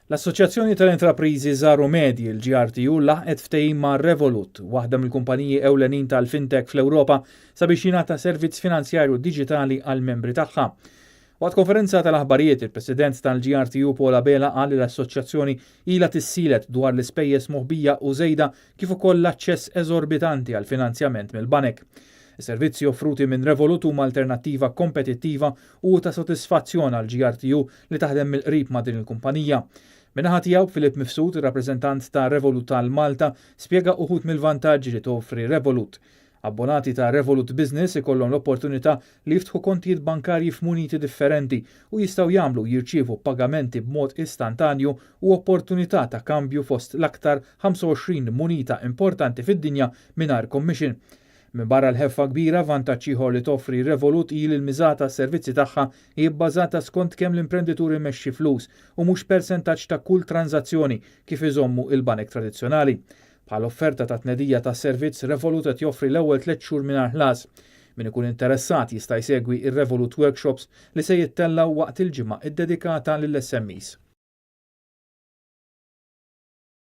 L-Assoċjazzjoni tal-Intrapriżi Żaru Medji l-GRTU laħqet ftehim ma' Revolut, waħda mill-kumpaniji ewlenin tal-fintech fl-Ewropa sabiex jingħata servizz finanzjarju diġitali għal membri tagħha. Waqt konferenza tal-aħbarijiet, il-President tal-GRTU Paula Bela qal li l-assoċjazzjoni ilha tissielet dwar l-ispejjeż moħbija u żejda kif ukoll l-aċċess eżorbitanti għal finanzjament mill-banek. Is-servizzi offruti minn Revolut huma alternattiva kompetittiva u ta' sodisfazzjon għal GRTU li taħdem mill-qrib ma' din il-kumpanija. Min-naħa tiegħu Filip Mifsud, ir-rappreżentant ta' Revolut tal-Malta, spjega uħud mill-vantaġġi li toffri Revolut. Abbonati ta' Revolut Business ikollhom l-opportunità li jiftħu kontijiet bankarji f'muniti differenti u jistgħu jagħmlu jirċievu pagamenti b'mod istantanju u opportunità ta' kambju fost l-aktar 25 munita importanti fid-dinja mingħajr commission. Min barra l-ħeffa kbira, vantaġġ ieħor li toffri Revolut il-miżata s-servizzi tagħha hi bbażata skont kemm l-imprenditur imexxi flus u mhux persentaġġ ta' kull tranzazzjoni kif iżommu il-banek tradizzjonali. Bħal offerta ta' tnedija ta' servizz, Revolut qed joffri l-ewwel 3 xhur mingħajr ħlas. Min ikun interessat jista' jsegwi ir-Revolut Workshops li se jittellaw waqt il-ġimgħa iddedikata lill-SMEs.